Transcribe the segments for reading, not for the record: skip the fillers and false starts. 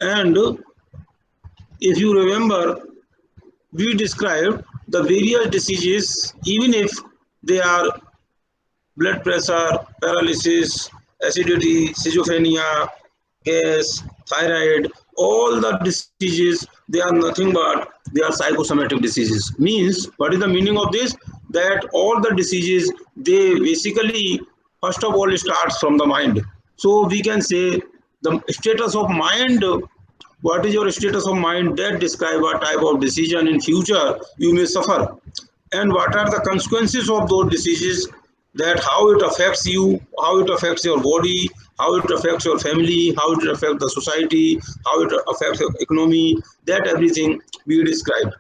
And if you remember, we described the various diseases, even if they are blood pressure, paralysis, acidity, schizophrenia, gas, thyroid, all the diseases, they are nothing but they are psychosomatic diseases. Means, what is the meaning of this? That all the diseases, they basically, first of all, starts from the mind. So we can say the status of mind, what is your status of mind, that describe what type of decision in future you may suffer, and what are the consequences of those diseases, that how it affects you, how it affects your body, how it affects your family, how it affects the society, how it affects your economy, that everything we described.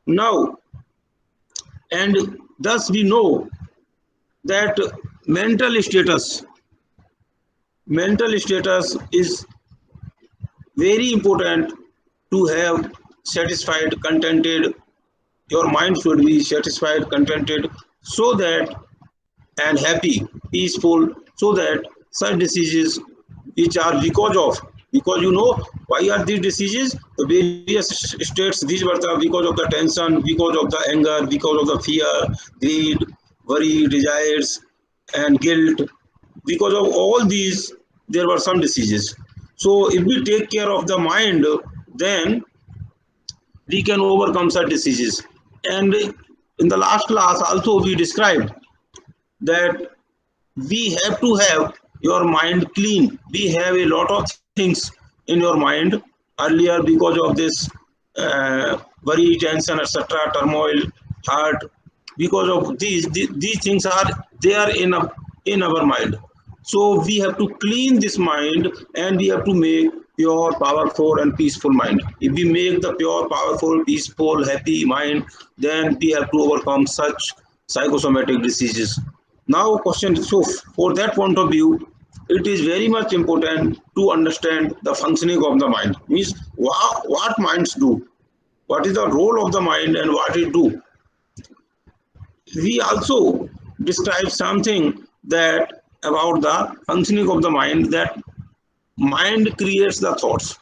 Now, and thus we know that mental status is very important to have satisfied, contented. Your mind should be satisfied, contented, so that, and happy, peaceful, so that such diseases which are because of, because you know why are these diseases, the various states, these were the because of the tension, because of the anger, because of the fear, greed, worry, desires, and guilt. Because of all these, there were some diseases. So if we take care of the mind, then we can overcome such diseases. And in the last class also we described that we have to have your mind clean. We have a lot of things in your mind earlier because of this worry, tension, etc., turmoil, heart. Because of these things are there in our mind. So we have to clean this mind, and we have to make pure, powerful, and peaceful mind. If we make the pure, powerful, peaceful, happy mind, then we have to overcome such psychosomatic diseases. Now, question, so for that point of view, it is very much important to understand the functioning of the mind. Means what minds do, what is the role of the mind, and what it do. We also describe something that about the functioning of the mind, that mind creates the thoughts.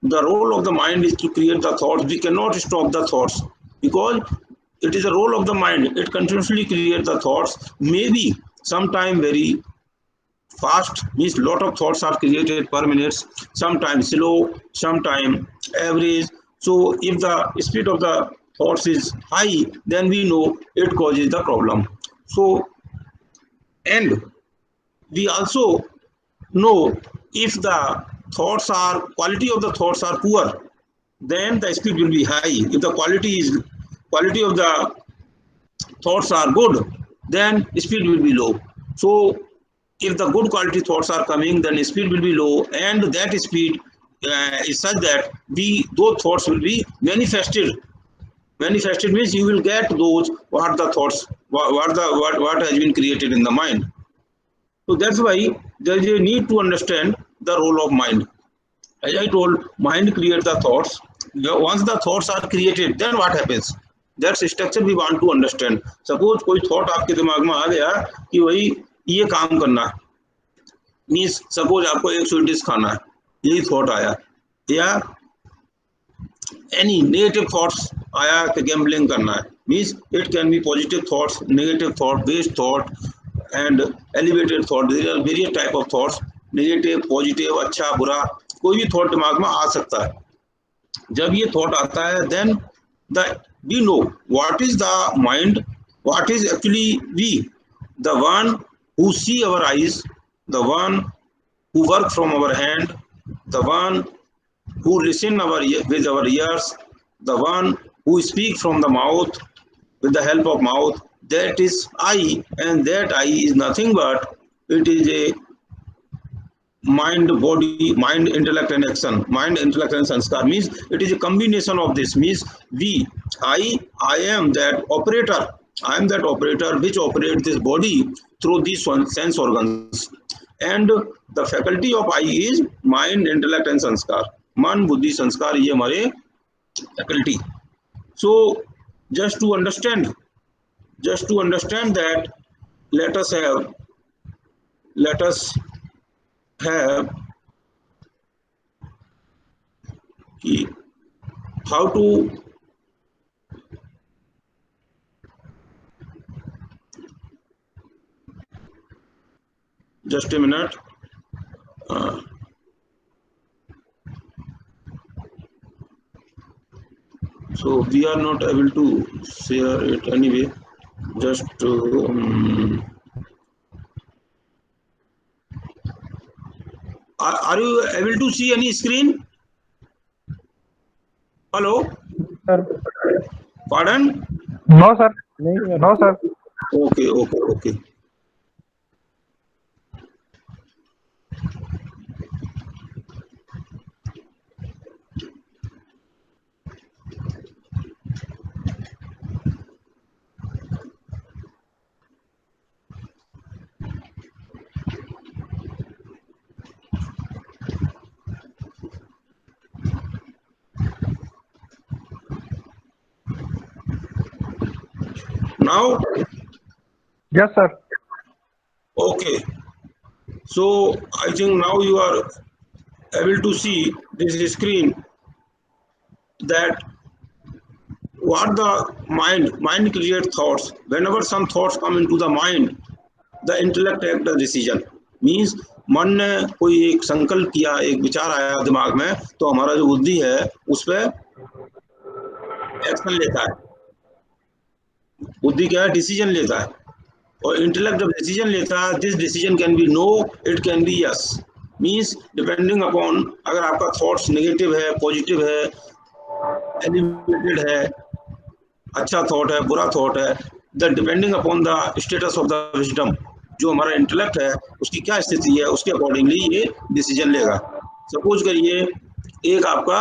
The role of the mind is to create the thoughts. We cannot stop the thoughts because it is a role of the mind. It continuously creates the thoughts. Maybe sometime very fast, means lot of thoughts are created per minute, sometimes slow, sometime average. So if the speed of the thoughts is high, then we know it causes the problem. So, and we also know if the thoughts are, quality of the thoughts are poor, then the speed will be high. If the quality of the thoughts are good, then speed will be low. So if the good quality thoughts are coming, then speed will be low, and that speed is such that those thoughts will be manifested. Manifested means you will get those what the thoughts, what has been created in the mind. So that's why there is a need to understand the role of mind. As I told, mind creates the thoughts. Once the thoughts are created, then what happens? That's structure we want to understand. Suppose कोई thought आपके दिमाग में आ गया कि वही ये काम करना, मीन्स सपोज आपको एक स्वीट डिश खाना है, यही थॉट आया, या एनी नेगेटिव थॉट्स आया कि गैम्बलिंग करना है, means it can be positive thoughts, negative thought, based thought, and elevated thought. There are various type of thoughts, negative, positive, अच्छा, बुरा, कोई भी थॉट दिमाग में आ सकता है. जब ये थॉट आता है, then the we know what is the mind, what is actually we, the one who see our eyes, the one who work from our hand, the one who listen with our ears, the one who speak from the mouth with the help of mouth, that is I, and that I is nothing but it is a mind, body, mind, intellect, and action. Mind, intellect, and sanskar means it is a combination of this. Means we, I am that operator. I am that operator which operates this body through these sense organs. And the faculty of I is mind, intellect, and sanskar. Man, buddhi, sanskar, ये हमारे faculty. So just to understand that, let us have कि how to just a minute. So we are not able to share it anyway. Just are you able to see any screen? Hello? Sir. Pardon? No, sir. No, sir. Okay, okay, okay. Now? Yes, sir. Okay. So I think now you are able to see this screen that what the mind creates thoughts. Whenever some thoughts come into the mind, the intellect take the decision. Means मन ने कोई एक संकल्प किया, एक विचार आया दिमाग में, तो हमारा जो बुद्धि है उस पर एक्शन लेता है. बुद्धि क्या है? डिसीजन लेता है. और इंटेलेक्ट जब डिसीजन लेता है, this decision can be no, it can be yes. Means depending upon अगर आपका थॉट्स नेगेटिव है, पॉजिटिव है, एलिवेटेड है, अच्छा थॉट है, बुरा थॉट है, the depending upon the status of the wisdom, जो हमारा इंटेलेक्ट है उसकी क्या स्थिति है, उसके अकॉर्डिंगली ये डिसीजन लेगा. सपोज करिए एक आपका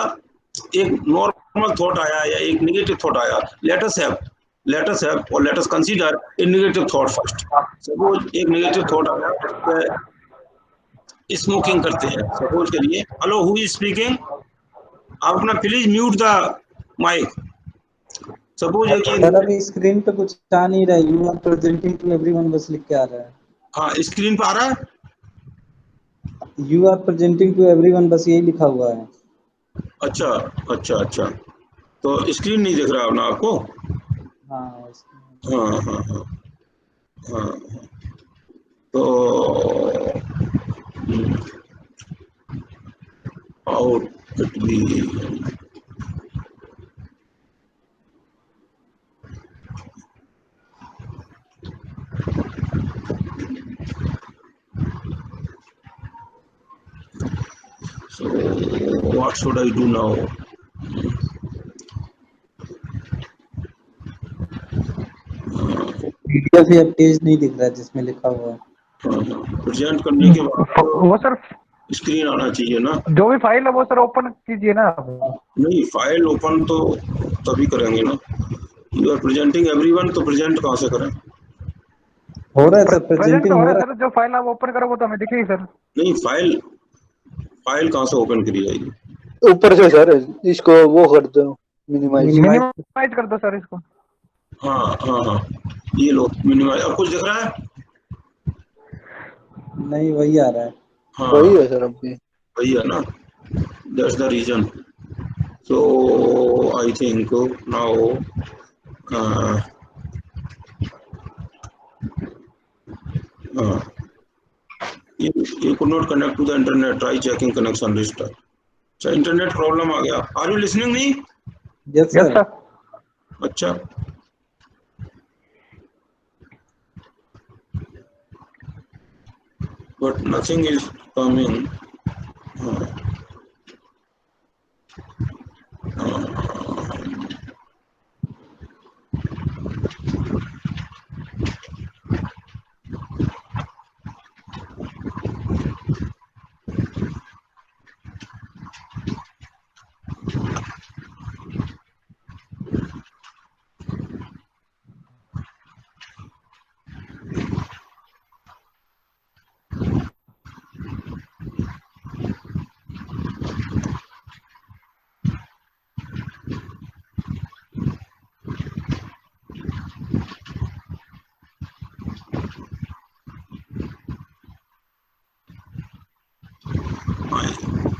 एक नॉर्मल थॉट आया या एक नेगेटिव थॉट आया. लेट अस हैव और let us consider a negative thought first. Suppose एक नेगेटिव थॉट आया, स्मोकिंग करते हैं. सपोज करिए, हेलो हु इज स्पीकिंग, आप अपना please mute the mike. Suppose है कि सर अभी स्क्रीन पे कुछ आ नहीं रहा है. You are presenting to everyone बस लिख के आ रहा है. हाँ, स्क्रीन पर आ रहा है. You are presenting to everyone बस यही लिखा हुआ है. अच्छा अच्छा अच्छा, तो स्क्रीन नहीं दिख रहा ना आपको? हाँ हाँ हाँ हाँ हाँ. तो out it be. So what should I do now? PDF या पेज नहीं दिख रहा है जिसमें लिखा हुआ है. प्रेजेंट करने के बाद वो सर स्क्रीन आना चाहिए ना. जो भी फाइल है वो सर ओपन कीजिए ना. नहीं, फाइल ओपन तो तभी करेंगे ना. यू आर प्रेजेंटिंग एवरीवन, तो प्रेजेंट कहाँ से करें? हो रहा है सर, प्रेजेंट प्रेजेंटिंग हो हो रहा है रहा सर. जो फाइल आप ओपन करो वो तो हमें दिखेगी सर. नहीं, फाइल कहाँ से ओपन करी जाएगी? ऊपर से सर इसको वो कर दो, मिनिमाइज कर दो सर इसको. हाँ हाँ हाँ, ये लो मिनिमाइज. अब कुछ दिख रहा है? नहीं, वही आ रहा है. हाँ वही है सर. अभी वही है ना. That's the reason. So I think now you could not connect to the internet. Try checking connection restart. अच्छा, इंटरनेट प्रॉब्लम आ गया. Are you listening me? Yes yes sir. Sir. अच्छा, but nothing is coming.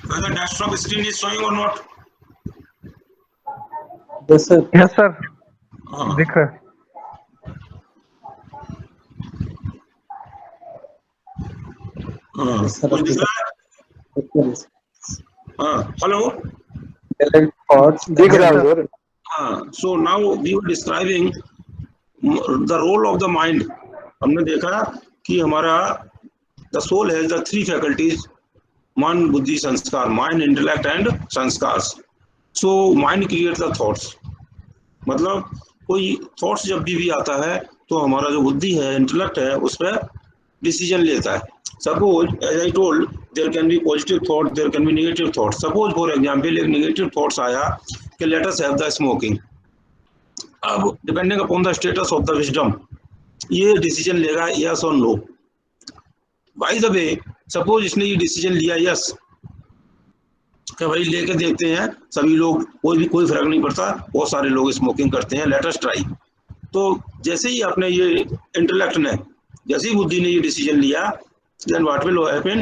Whether desktop screen is showing or not? Yes, sir. Yes sir हाँ दिख रहा है। हाँ, Yes, sir. कुछ दिख रहा है? Yes. हाँ, हेलो। Intellect, thoughts, दिख then रहा है Yes, सर। हाँ, so now we were describing the role of the mind. हमने देखा कि हमारा the soul has the three faculties, मन, बुद्धि, संस्कार, mind, intellect and संस्कार. So mind creates the thoughts. मतलब कोई थॉट्स जब भी आता है तो हमारा जो बुद्धि है, इंटेलेक्ट है, उस पर डिसीजन लेता है. Suppose as I told there can be positive thought, there can be negative thought. Suppose for example एक नेगेटिव थॉट्स आया कि let us have the smoking. अब depending upon the status of the wisdom ये decision लेगा yes और no. By the way suppose इसने ये decision लिया यस कि भाई लेके देखते हैं, सभी लोग कोई फर्क नहीं पड़ता, बहुत सारे लोग स्मोकिंग करते हैं, लेट अस ट्राई. तो जैसे ही आपने ये इंटेलेक्ट ने, जैसे ही बुद्धि ने ये डिसीजन लिया, then what will happen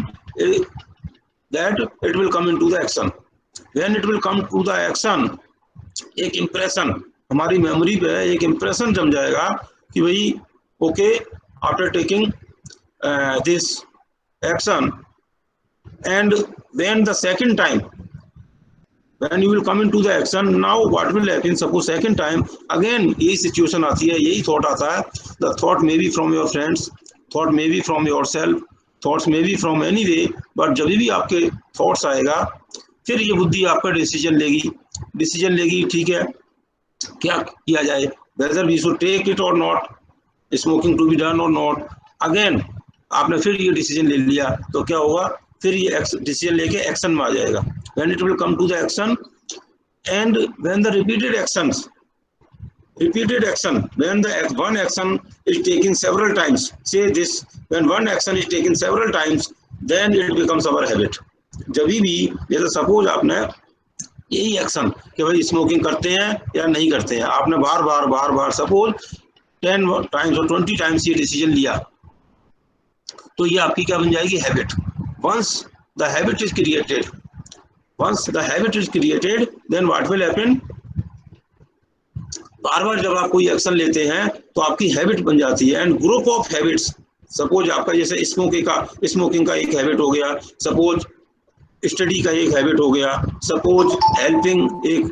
that it will come into the action. When it will come to the action, एक इंप्रेशन हमारी मेमोरी पे एक इंप्रेशन जम जाएगा कि भाई okay after taking this action and then the second time when you will come into the action, now what will happen, suppose second time again यही situation आती है, यही thought आता है. The thought may be from your friends, thought may be from yourself, thoughts may be from any way, but जब भी आपके thoughts आएगा फिर ये बुद्धि आपका डिसीजन लेगी ठीक है क्या किया जाए, whether we should take it or not, smoking to be done or not. Again आपने फिर ये डिसीजन ले लिया तो क्या होगा, फिर ये डिसीजन लेके एक्शन में आ जाएगा. When it will come to the action, and when the repeated action, when the one action is taken several times, say this, when one action is taken several times, then it becomes our habit. जब भी जैसे suppose आपने यही action कि भाई smoking करते हैं या नहीं करते हैं, आपने बार बार सपोज 10 टाइम्स और 20 टाइम्स ये डिसीजन लिया, तो ये आपकी क्या बन जाएगी, habit. Once the habit is created, then what will happen, बार जब आप कोई एक्शन लेते हैं तो आपकी हैबिट बन जाती है. And group of habits, suppose आपका जैसे स्मोकिंग का एक हैबिट हो गया, सपोज स्टडी का एक हैबिट हो गया, सपोज हेल्पिंग एक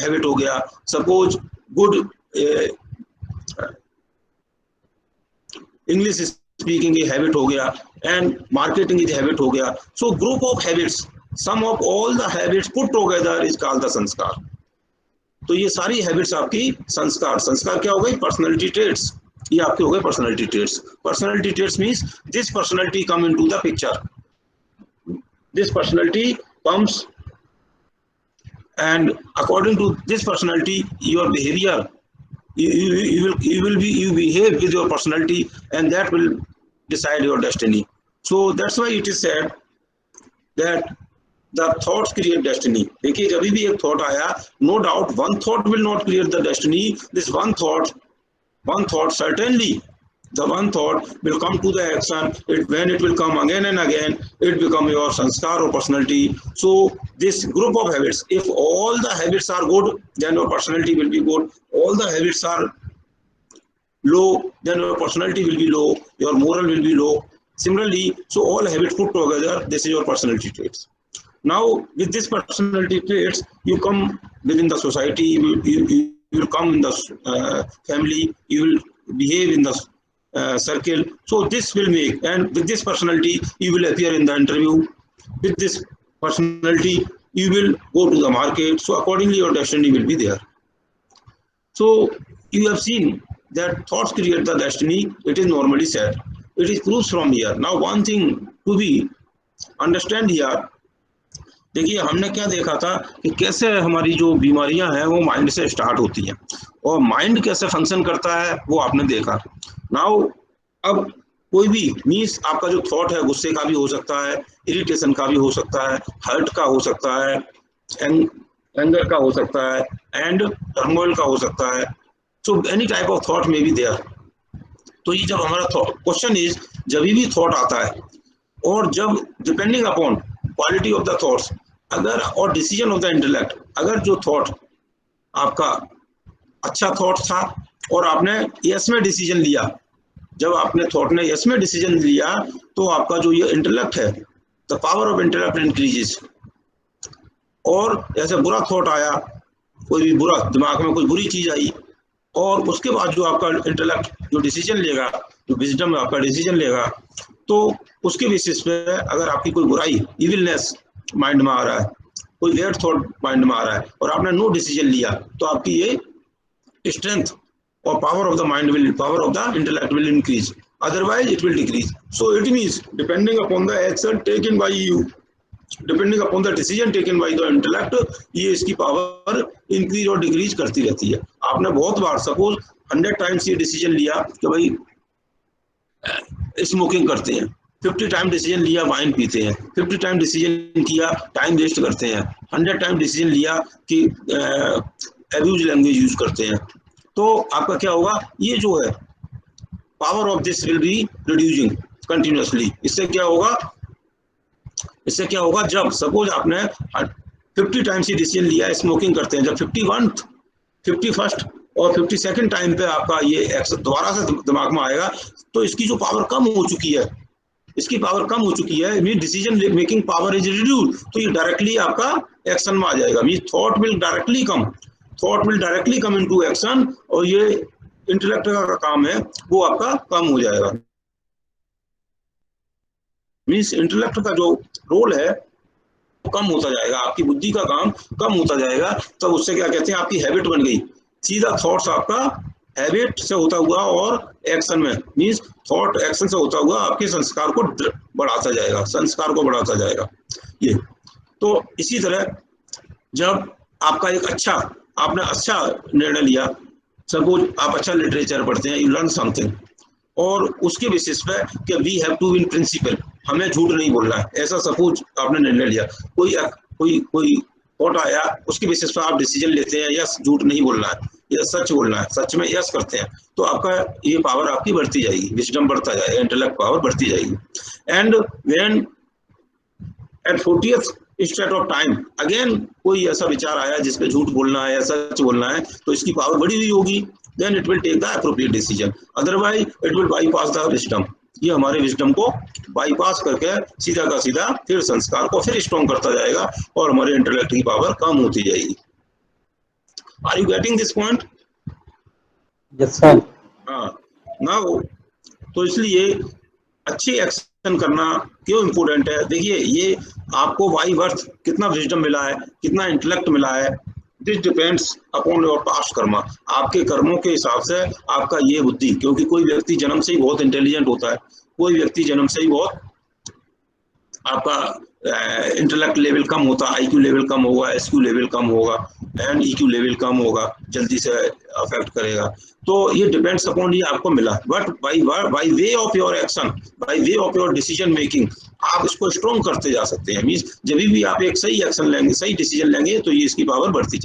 हैबिट हो गया, सपोज गुड इंग्लिश स्पीकिंग एक हैबिट हो गया, एंड मार्केटिंग एक हैबिट हो गया. So group of habits, sum of all the habits put together is called the sanskar. तो ये सारी हैबिट्स आपकी संस्कार क्या हो गई, पर्सनैलिटी ट्रेट्स. ये आपके हो गए personality traits. Personality traits means this personality come into the picture. This personality comes, and according to this personality, your behavior, you behave with your personality, and that will decide your destiny. So that's why it is said that the thoughts create destiny. देखिए जब भी एक thought आया, no doubt one thought will not create the destiny. This one thought certainly. The one thought will come to the action. When it will come again and again, it become your sanskar or personality. So this group of habits, if all the habits are good, then your personality will be good. All the habits are low, then your personality will be low, your moral will be low. Similarly, so all habits put together, this is your personality traits. Now with this personality traits, you come within the society, you will come in the family, you will behave in the circle. So this will make, and with this personality you will appear in the interview, with this personality you will go to the market. So accordingly your destiny will be there. So you have seen that thoughts create the destiny. It is normally said. It is proves from here. Now one thing to be understand here, देखिए हमने क्या देखा था कि कैसे हमारी जो बीमारियां हैं वो माइंड से स्टार्ट होती हैं, और माइंड कैसे फंक्शन करता है वो आपने देखा. नाउ अब कोई भी मीन्स आपका जो थॉट है गुस्से का भी हो सकता है, इरिटेशन का भी हो सकता है, हर्ट का हो सकता है, एंगर का हो सकता है, एंड टर्मोइल का हो सकता है. So any type of thought में बी देयर. तो ये जब हमारा क्वेश्चन इज, जब भी थॉट आता है और जब depending upon quality of the thoughts अगर और डिसीजन ऑफ द इंटेलेक्ट, अगर जो थॉट आपका अच्छा थॉट था और आपने यस में डिसीजन लिया। जब आपने थॉट ने यस में डिसीजन लिया तो आपका जो ये इंटेलेक्ट है, the power of intellect increases. और ऐसे बुरा थॉट आया, कोई भी बुरा दिमाग में कोई बुरी चीज आई, और उसके बाद जो आपका इंटेलेक्ट जो डिसीजन लेगा, जो विजडम आपका डिसीजन लेगा, तो उसके बेसिस पे अगर आपकी कोई बुराई, इविलनेस माइंड में आ रहा है, कोई वेयर थॉट माइंड में आ रहा है और आपने नो डिसीजन लिया, तो आपकी ये स्ट्रेंथ और power of the mind will, power of the intellect will increase, otherwise it will decrease. So it means depending upon the action taken by you, depending upon the decision taken by the intellect, ये इसकी power increase और decrease करती रहती है। आपने बहुत बार suppose 100 times ये decision लिया कि भाई स्मोकिंग करते हैं, 50 टाइम डिसीजन लिया वाइन पीते हैं, 50 टाइम डिसीजन किया टाइम वेस्ट करते हैं, 100 टाइम डिसीजन लिया कि एब्यूज लैंग्वेज यूज करते हैं, तो आपका क्या होगा, ये जो है power of this will be reducing continuously. इससे क्या होगा, जब सपोज आपने 50 टाइम्स ये डिसीजन लिया स्मोकिंग करते हैं, जब 51st और 52nd टाइम पे आपका ये दोबारा से दिमाग में आएगा, तो इसकी जो पावर कम हो चुकी है, mean decision making power is reduce, तो ये डायरेक्टली आपका एक्शन में आ जाएगा। Mean thought will directly come into action, और ये इंटेलेक्ट का काम है वो आपका कम हो जाएगा। मीन्स इंटेलेक्ट का जो रोल है वो कम होता जाएगा, आपकी बुद्धि का काम कम होता जाएगा। तब उससे क्या कहते हैं, आपकी हैबिट बन गई, सीधा थॉट्स आपका हैबिट से होता हुआ और एक्शन में, मीन्स थॉट एक्शन से होता हुआ आपके संस्कार को बढ़ाता जाएगा, ये। तो इसी तरह जब आपका एक आपने अच्छा निर्णय लिया, सपोज आप अच्छा लिटरेचर पढ़ते हैं, यू लर्न समथिंग, और उसके बेसिस पे कि we have to in principle, हमें झूठ नहीं बोलना है, ऐसा सपोज आपने निर्णय लिया, कोई थॉट आया, उसके बेसिस पे आप डिसीजन लेते हैं, यस झूठ नहीं बोलना है या सच बोलना है, सच में यस करते हैं, तो आपका ये पावर आपकी बढ़ती जाएगी, विजडम बढ़ता जाएगा, इंटेलेक्ट पावर बढ़ती जाएगी। And when eight 40th instead of time again कोई ऐसा विचार आया जिसपे झूठ बोलना है या सच बोलना है, तो इसकी पावर बढ़ी हुई होगी, then it will take the appropriate decision, otherwise it will bypass the wisdom. ये हमारे विजडम को बाईपास करके सीधा का सीधा फिर संस्कार को फिर स्ट्रॉन्ग करता जाएगा और हमारे इंटेलेक्ट की पावर कम होती जाएगी। Are you getting this point? Yes sir. हाँ, नाउ तो इसलिए अच्छी एक्शन करना क्यों इम्पोर्टेंट है, देखिए ये आपको बाई बर्थ कितना विजडम मिला है, कितना इंटेलेक्ट मिला है, this depends upon your past Karma, आपके कर्मों के हिसाब से आपका ये बुद्धि, क्योंकि कोई व्यक्ति जन्म से ही बहुत इंटेलिजेंट होता है, कोई व्यक्ति जन्म से ही बहुत आपका इंटेलेक्ट लेवल कम होता, आईक्यू लेवल कम होगा, एसक्यू लेवल कम होगा एंड ईक्यू लेवल कम होगा, जल्दी से अफेक्ट करेगा, तो ये डिपेंड्स अपॉन ये आपको मिला। But by way of your action, by way of your decision making आप इसको स्ट्रॉन्ग करते जा सकते हैं। मीन्स जब भी आप एक सही एक्शन लेंगे, सही डिसीजन लेंगे, तो ये इसकी पावर बढ़ती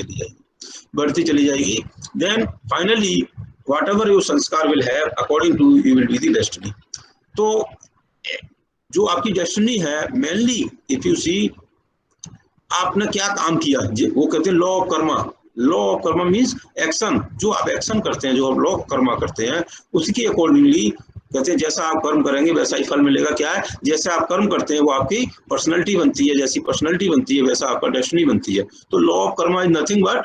चली जाएगी। Then finally what ever your sanskar will have according to you will be the destiny. तो जो आपकी डेस्टिनी है, मेनली इफ यू सी आपने क्या काम किया, वो कहते हैं law of Karma. Law of Karma means action, जो आप एक्शन करते हैं, जो आप लॉ ऑफ कर्मा करते हैं, उसके अकॉर्डिंगली कहते हैं जैसा आप कर्म करेंगे वैसा ही फल मिलेगा। क्या है, जैसे आप कर्म करते हैं वो आपकी पर्सनैलिटी बनती है, जैसी पर्सनैलिटी बनती है वैसा आपका डेस्टिनी बनती है। तो law of Karma is nothing but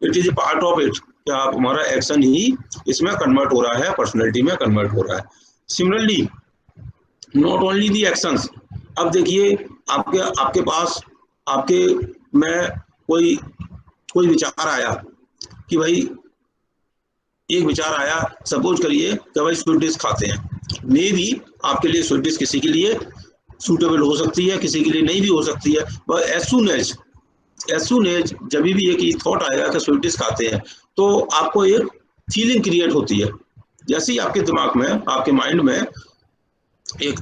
it is a part of it, क्या आप हमारा एक्शन ही इसमें कन्वर्ट हो रहा है, पर्सनैलिटी में कन्वर्ट हो रहा है। Similarly not only the actions, अब देखिए आपके पास आपके में कोई विचार आया कि भाई, एक विचार आया, सपोज करिए कि भाई स्वीट डिश खाते हैं, मे भी आपके लिए स्वीट डिश किसी के लिए सूटेबल हो सकती है, किसी के लिए नहीं भी हो सकती है, बट एज सून एज जब भी एक थॉट आएगा कि स्वीट डिश खाते हैं, तो आपको एक फीलिंग क्रिएट होती है। जैसे ही आपके दिमाग में, आपके माइंड में एक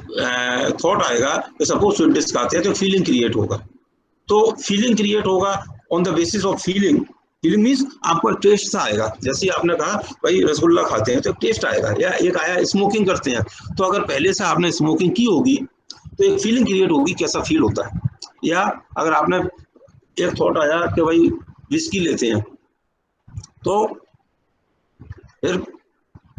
थॉट आएगा कि सपोज स्वीट डिश खाते हैं, तो फीलिंग क्रिएट होगा। तो फीलिंग क्रिएट होगा on the basis of feeling means आपको टेस्ट सा आएगा। जैसे आपने कहा भाई रसगुल्ला खाते हैं तो टेस्ट आएगा, या एक आया स्मोकिंग करते हैं, तो अगर पहले से आपने स्मोकिंग की होगी तो एक फीलिंग क्रिएट होगी कैसा फील होता है। या अगर आपने एक थॉट आया कि भाई विस्की लेते हैं, तो फिर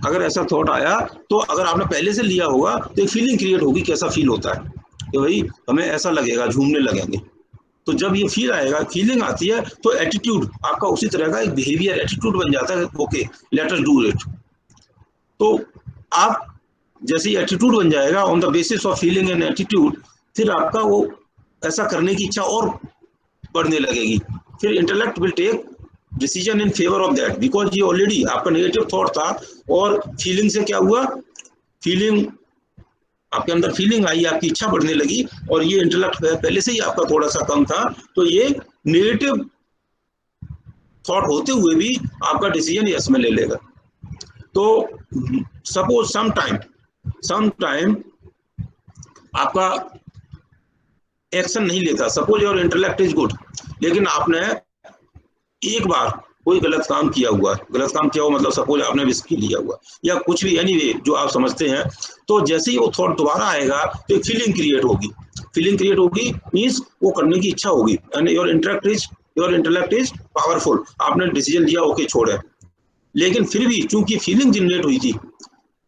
अगर ऐसा थॉट आया तो अगर आपने पहले से लिया होगा तो एक फीलिंग क्रिएट होगी, कैसा फील होता है कि भाई हमें ऐसा लगेगा, झूमने लगेंगे। तो जब ये फील आएगा, फीलिंग आती है, तो एटीट्यूड आपका उसी तरह का एक बिहेवियर एटीट्यूड बन जाता है, okay let us do it. तो आप जैसे ही एटीट्यूड बन जाएगा on the basis of feeling and attitude, फिर आपका वो ऐसा करने की इच्छा और बढ़ने लगेगी। फिर intellect will take decision in favour of that, because ये ऑलरेडी आपका नेगेटिव थॉट था और फीलिंग से क्या हुआ, फीलिंग आपके अंदर फीलिंग आई, आपकी इच्छा बढ़ने लगी, और ये इंटेलेक्ट पहले से ही आपका थोड़ा सा कम था, तो ये नेगेटिव थॉट होते हुए भी आपका डिसीजन यस में ले लेगा। तो सपोज सम टाइम आपका एक्शन नहीं लेता, suppose your intellect is good, लेकिन आपने एक बार कोई गलत काम किया हुआ, गलत काम किया हुआ मतलब सपोज आपने विस्की लिया हुआ या कुछ भी, एनीवे जो आप समझते हैं, तो जैसे ही वो थॉट दोबारा आएगा तो एक फीलिंग क्रिएट होगी, मींस वो करने की इच्छा होगी, and your intellect is powerful, आपने डिसीजन लिया, ओके छोड़े। लेकिन फिर भी चूंकि फीलिंग जनरेट हुई थी,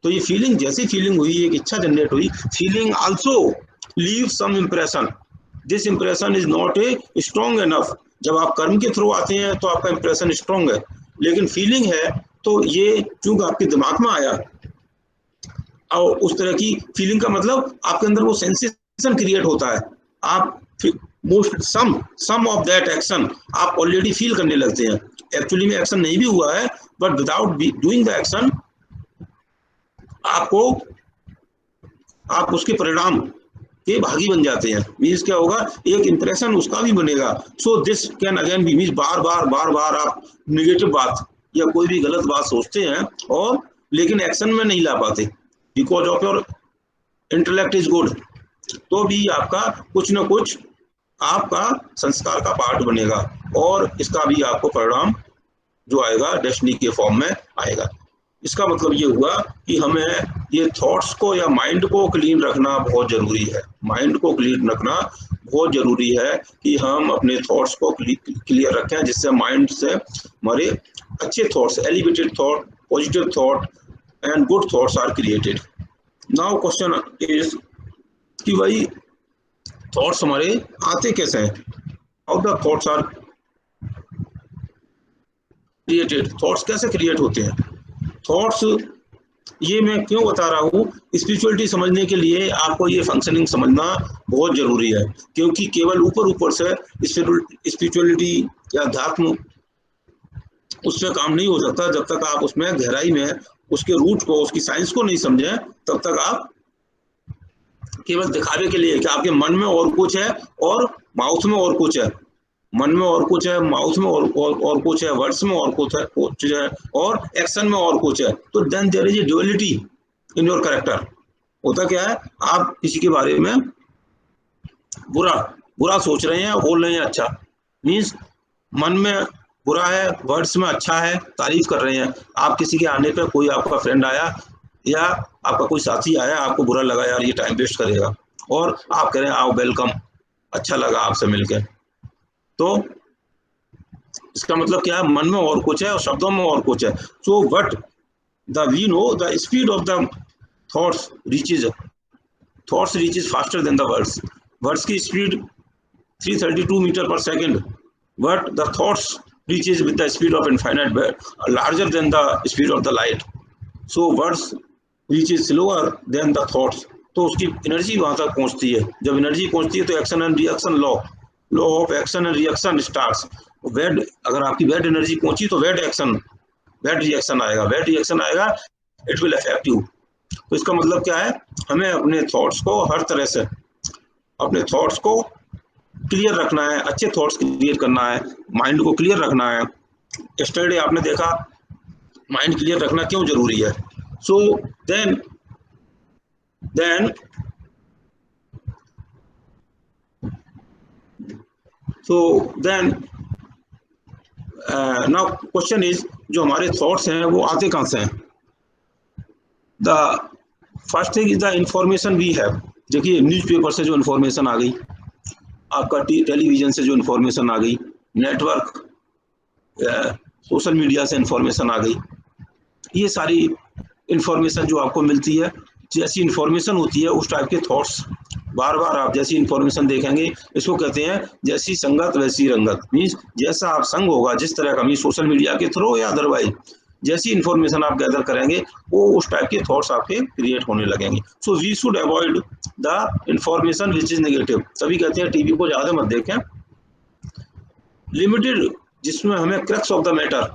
तो ये फीलिंग जैसी फीलिंग हुई, एक इच्छा जनरेट हुई, feeling also leave some impression, this impression is not a strong enough. जब आप कर्म के थ्रू आते हैं तो आपका इंप्रेशन स्ट्रॉन्ग है, लेकिन फीलिंग है तो ये चूंकि आपके दिमाग में आया, और उस तरह की फीलिंग का मतलब आपके अंदर वो सेंसेशन क्रिएट होता है, आप most some of that action आप ऑलरेडी फील करने लगते हैं। एक्चुअली में एक्शन नहीं भी हुआ है, but without doing the action आप उसके परिणाम के भागी बन जाते हैं। मीन्स क्या होगा, एक इंप्रेशन उसका भी बनेगा। So this can again be means बार बार आप नेगेटिव बात या कोई भी गलत बात सोचते हैं और लेकिन एक्शन में नहीं ला पाते, because of your intellect is good, तो भी आपका कुछ ना कुछ आपका संस्कार का पार्ट बनेगा और इसका भी आपको परिणाम जो आएगा डेस्टिनी के फॉर्म में आएगा। इसका मतलब ये हुआ कि हमें ये थॉट्स को या माइंड को क्लीन रखना बहुत जरूरी है। माइंड को क्लीन रखना बहुत जरूरी है कि हम अपने थॉट्स को क्लियर रखें, जिससे माइंड से हमारे अच्छे thoughts, elevated thought, positive thought and good thoughts are created. Now question is कि भाई थॉट्स हमारे आते कैसे हैं, how the thoughts are created, thoughts कैसे क्रिएट होते हैं। थॉट्स ये मैं क्यों बता रहा हूँ, स्पिरिचुअलिटी समझने के लिए आपको ये फंक्शनिंग समझना बहुत जरूरी है, क्योंकि केवल ऊपर से स्पिरिचुअलिटी या अध्यात्म उस पर काम नहीं हो सकता जब तक आप उसमें गहराई में उसके रूट को, उसकी साइंस को नहीं समझें, तब तक आप केवल दिखावे के लिए कि आपके मन में और कुछ है और माउथ में और कुछ है, मन में और कुछ है, माउथ में और कुछ है, वर्ड्स में और कुछ है और एक्शन में और कुछ है, तो then there is a duality in your character. होता क्या है, आप किसी के बारे में बुरा सोच रहे हैं, बोल रहे हैं अच्छा, मीन्स मन में बुरा है, वर्ड्स में अच्छा है, तारीफ कर रहे हैं। आप किसी के आने पर, कोई आपका फ्रेंड आया या आपका कोई साथी आया, आपको बुरा लगा, यार ये टाइम वेस्ट करेगा, और आप कह रहे हैं आओ वेलकम, अच्छा लगा आपसे मिलकर, तो इसका मतलब क्या है, मन में और कुछ है और शब्दों में और कुछ है। So but we know the speed of the thoughts reaches faster than the words की speed 332 metre per second, but the thoughts reaches with the speed of infinite larger than the speed of the light. So words reaches slower than the thoughts, तो उसकी energy वहां तक पहुंचती है। जब energy पहुंचती है तो action and reaction law of action and reaction starts. वेड, अगर आपकी वेड एनर्जी पहुंची तो वेड रिएक्शन आएगा, इट विल अफेक्ट यू। तो इसका मतलब क्या है, हमें अपने थॉट्स को हर तरह से अपने थॉट्स को क्लियर रखना है, अच्छे थॉट्स क्लियर करना है, माइंड को क्लियर रखना है। यस्टरडे आपने देखा माइंड क्लियर रखना क्यों जरूरी है। So then now question is, जो हमारे थॉट्स हैं वो आते कहाँ से हैं। The first thing is the information we have. देखिए न्यूज़पेपर से जो इन्फॉर्मेशन आ गई, आपका टेलीविजन से जो इन्फॉर्मेशन आ गई, नेटवर्क सोशल मीडिया से इंफॉर्मेशन आ गई, ये सारी इंफॉर्मेशन जो आपको मिलती है, जैसी इंफॉर्मेशन होती है उस टाइप के थॉट्स बार बार आप जैसी इंफॉर्मेशन देखेंगे, इसको कहते हैं जैसी संगत वैसी रंगत। मीन्स जैसा आप संग होगा, जिस तरह का मीन्स सोशल मीडिया के थ्रू या अदरवाइज जैसी इंफॉर्मेशन आप गैदर करेंगे वो उस टाइप के थॉट्स आपके क्रिएट होने लगेंगे। So we should avoid the information which is negative. सभी कहते हैं टीवी को ज़्यादा मत देखें, लिमिटेड, जिसमें हमें क्रक्स ऑफ द मैटर,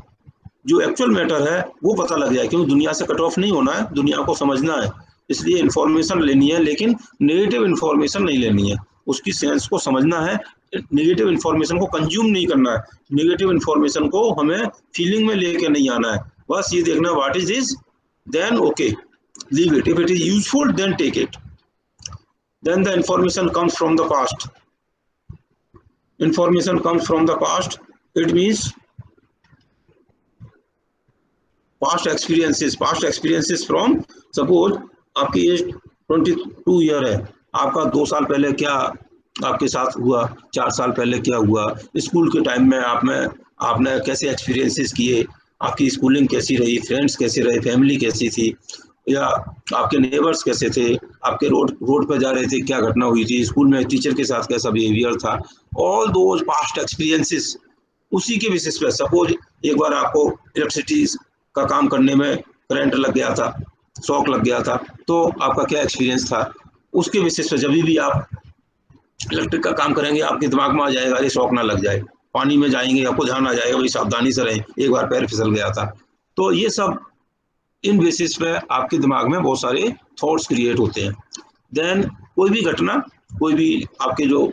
जो एक्चुअल मैटर है वो पता लग जाए, क्योंकि दुनिया से कट ऑफ नहीं होना है, दुनिया को समझना है, इसलिए इंफॉर्मेशन लेनी है, लेकिन नेगेटिव इंफॉर्मेशन नहीं लेनी है, उसकी सेंस को समझना है, नेगेटिव इंफॉर्मेशन को कंज्यूम नहीं करना है, नेगेटिव इंफॉर्मेशन को हमें फीलिंग में लेके नहीं आना है, बस ये देखना what is this, then okay leave it, if it is useful then take it, then the information comes from the past, information comes from the past, it means past experiences from, suppose आपकी age 22 year है, आपका 2 साल पहले क्या आपके साथ हुआ, 4 साल पहले क्या हुआ, स्कूल के टाइम में आपने कैसे एक्सपीरियंसेस किए, आपकी स्कूलिंग कैसी रही, फ्रेंड्स कैसे रहे, फैमिली कैसी थी, या आपके नेबर्स कैसे थे, आपके रोड पर जा रहे थे क्या घटना हुई थी, स्कूल में टीचर के साथ कैसा बिहेवियर था, ऑल दोज पास्ट एक्सपीरियंसेस, उसी के बेसिस पे सपोज एक बार आपको इलेक्ट्रिसिटी का काम करने में करंट लग गया था, शॉक लग गया था, तो आपका क्या एक्सपीरियंस था, उसके बेसिस पे जब भी आप इलेक्ट्रिक का काम करेंगे आपके दिमाग में आ जाएगा अरे शॉक ना लग जाए, पानी में जाएंगे आपको ध्यान आ जाएगा भाई सावधानी से रहें, एक बार पैर फिसल गया था। तो ये सब इन बेसिस पे आपके दिमाग में बहुत सारे थॉट्स क्रिएट होते हैं। देन कोई भी घटना, कोई भी आपके जो,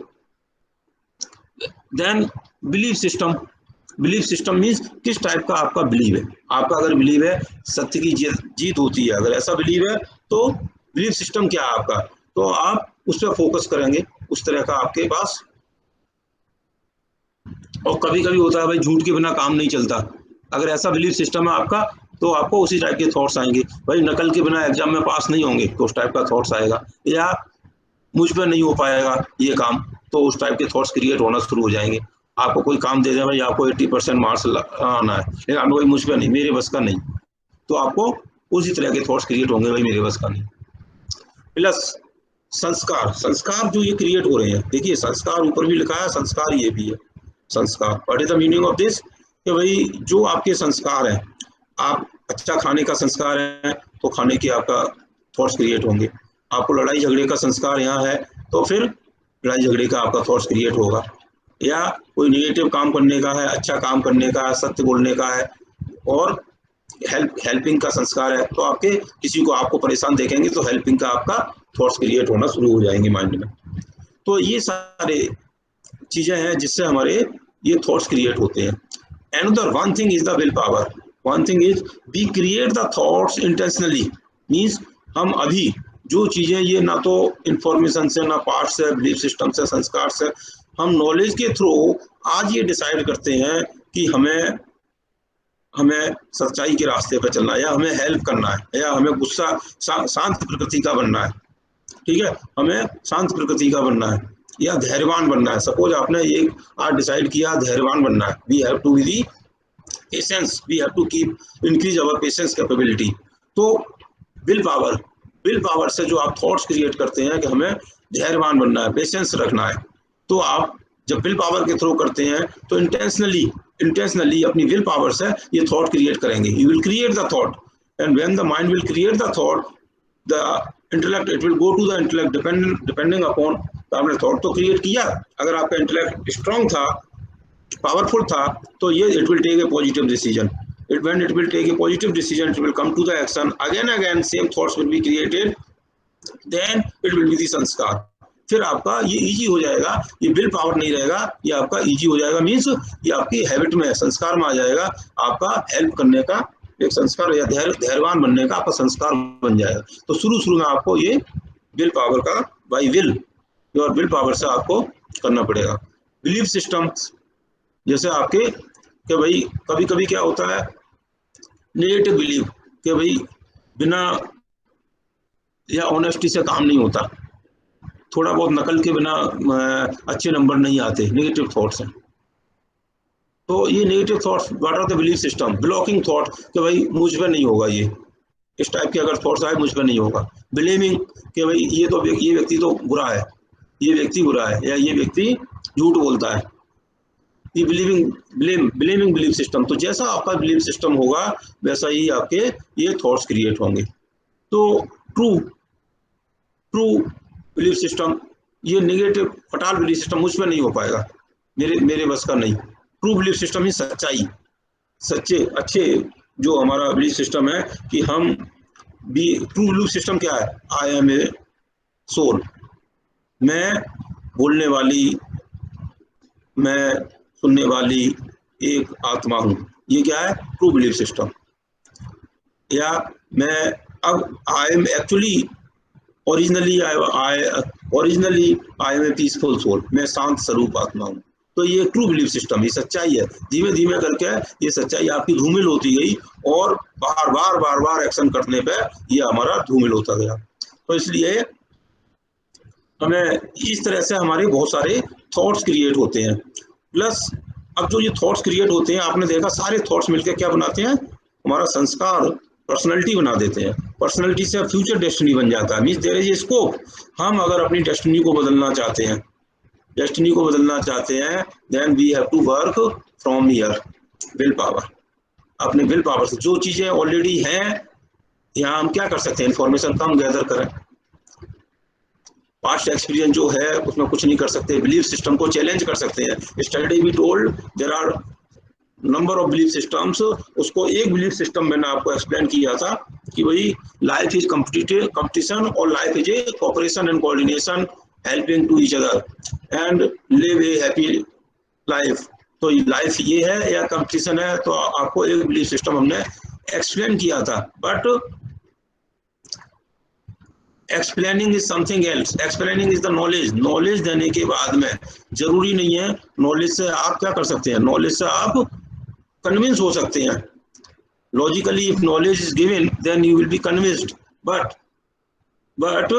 देन बिलीफ सिस्टम मीन्स किस टाइप का आपका बिलीव है, आपका अगर बिलीव है सत्य की जीत होती है, अगर ऐसा बिलीव है तो बिलीफ सिस्टम क्या है आपका, तो आप उस पर फोकस करेंगे, उस तरह का आपके पास। और कभी कभी होता है भाई झूठ के बिना काम नहीं चलता, अगर ऐसा बिलीफ सिस्टम है आपका तो आपको उसी टाइप के थॉट्स आएंगे, भाई नकल के बिना एग्जाम में पास नहीं होंगे तो उस टाइप का थॉट्स आएगा, या मुझ पर नहीं हो पाएगा ये काम तो उस टाइप के थॉट्स क्रिएट होना शुरू हो जाएंगे। आपको कोई काम दे दे भाई आपको 80% मार्क्स आना है, लेकिन आपको भाई मुझ पर नहीं, मेरे बस का नहीं, तो आपको उसी तरह के थॉट्स क्रिएट होंगे भाई मेरे बस का नहीं। प्लस संस्कार जो ये क्रिएट हो रहे हैं, देखिए संस्कार ऊपर भी लिखा है, संस्कार ये भी है, संस्कार what is the meaning of this, कि भाई जो आपके संस्कार हैं, आप अच्छा खाने का संस्कार है तो खाने के आपका थॉट्स क्रिएट होंगे, आपको लड़ाई झगड़े का संस्कार यहाँ है तो फिर लड़ाई झगड़े का आपका थॉट्स क्रिएट होगा, या कोई नेगेटिव काम करने का है, अच्छा काम करने का है, सत्य बोलने का है, और हेल्पिंग का संस्कार है तो आपके किसी को आपको परेशान देखेंगे तो हेल्पिंग का आपका थॉट्स क्रिएट होना शुरू हो जाएंगे माइंड में। तो ये सारे चीजें हैं जिससे हमारे ये थॉट्स क्रिएट होते हैं। Another one thing is the willpower. One thing is we create the thoughts intentionally. Means हम अभी जो चीजें, ये ना तो इंफॉर्मेशन से, ना पार्ट से, बिलीफ सिस्टम से, संस्कार से, हम नॉलेज के थ्रू आज ये डिसाइड करते हैं कि हमें सच्चाई के रास्ते पर चलना है, या हमें हेल्प करना है, या हमें गुस्सा शांत प्रकृति का बनना है, ठीक है, हमें शांत प्रकृति का बनना है, या धैर्यवान बनना है। सपोज आपने ये आज डिसाइड किया धैर्यवान बनना है, we have to be the patience, we have to keep increase our patience capability. तो विल पावर से जो आप थॉट्स क्रिएट करते हैं कि हमें धैर्यवान बनना है, पेशेंस रखना है, तो आप जब विल पावर के थ्रू करते हैं तो इंटेंशनली अपनी विल पावर से ये थॉट क्रिएट करेंगे, you will create the thought, and when the mind will create the thought, the intellect it will go to the intellect depending upon, आपने thought तो क्रिएट किया, अगर आपका इंटेलेक्ट स्ट्रॉन्ग था, powerful था, तो ये it will take a positive decision, when it will take a positive decision, it will come to the action, again same thoughts will be created, then it will be the संस्कार। फिर आपका ये easy हो जाएगा, ये will power नहीं रहेगा, ये आपका इजी हो जाएगा, मीन्स ये आपकी हैबिट में, संस्कार में आ जाएगा, आपका हेल्प करने का एक संस्कार, या धैर्यवान बनने का आपका संस्कार बन जाएगा। तो शुरू में आपको ये विल पावर का बाई विल, और विल पावर से आपको करना पड़ेगा। बिलीफ सिस्टम जैसे आपके कि भाई कभी कभी क्या होता है नेगेटिव बिलीव, कि भाई बिना या ऑनेस्टी से काम नहीं होता, थोड़ा बहुत नकल के बिना अच्छे नंबर नहीं आते, नेगेटिव थॉट्स हैं। तो ये negative thoughts, what are the belief system, blocking thought कि भाई मुझ पर नहीं होगा, ये इस टाइप के अगर थॉट्स आए मुझ पर नहीं होगा। ब्लेमिंग कि भाई ये व्यक्ति तो बुरा है, ये व्यक्ति बुरा है, या ये व्यक्ति झूठ बोलता है। ये ब्लेमिंग बिलीफ सिस्टम, तो जैसा आपका बिलीफ सिस्टम होगा वैसा ही आपके ये थॉट्स क्रिएट होंगे। तो ट्रू बिलीफ सिस्टम, ये नेगेटिव फटाल बिलीफ सिस्टम मुझ पर नहीं हो पाएगा, मेरे बस का नहीं। ट्रू बिलीफ सिस्टम ही सच्चाई, सच्चे अच्छे जो हमारा बिलीफ सिस्टम है कि हम भी। ट्रू बिलीफ सिस्टम क्या है? आई एम ए सोल, मैं बोलने वाली, मैं सुनने वाली एक आत्मा हूँ, ये क्या है? True belief system. या मैं अब I am actually originally I am a peaceful soul, मैं शांत स्वरूप आत्मा हूँ। तो ये ट्रू बिलीफ सिस्टम, ये सच्चाई है। धीमे धीमे करके ये सच्चाई आपकी धूमिल होती गई और बार बार एक्शन करने पे ये हमारा धूमिल होता गया। तो इसलिए हमें इस तरह से हमारे बहुत सारे थॉट्स क्रिएट होते हैं। प्लस अब जो ये थॉट्स क्रिएट होते हैं, आपने देखा सारे थॉट्स मिलकर क्या बनाते हैं? हमारा संस्कार, पर्सनैलिटी बना देते हैं। पर्सनैलिटी से फ्यूचर डेस्टिनी बन जाता है। Means there is scope. हम अगर अपनी डेस्टिनी को बदलना चाहते हैं, then we have to work from here, will power. अपने विल पावर से जो चीजें ऑलरेडी हैं यहाँ हम क्या कर सकते हैं? इंफॉर्मेशन कम गैदर करें। पास्ट एक्सपीरियंस जो है उसमें कुछ नहीं कर सकते, बिलीफ सिस्टम को चैलेंज कर सकते हैं। Study we told there are number of belief systems. उसको एक बिलीफ सिस्टम मैंने आपको एक्सप्लेन किया था कि भाई लाइफ इज कंपटीशन और life is a cooperation and coordination, helping to each other and live a happy life. तो लाइफ ये है या कंपटीशन है? तो आपको एक बिलीफ सिस्टम हमने एक्सप्लेन किया था। But explaining is something else. Explaining is the knowledge. Knowledge देने के बाद में जरूरी नहीं है नॉलेज से आप क्या कर सकते हैं, नॉलेज से आप कन्विंस हो सकते हैं। Logically if knowledge is given then you will be convinced, but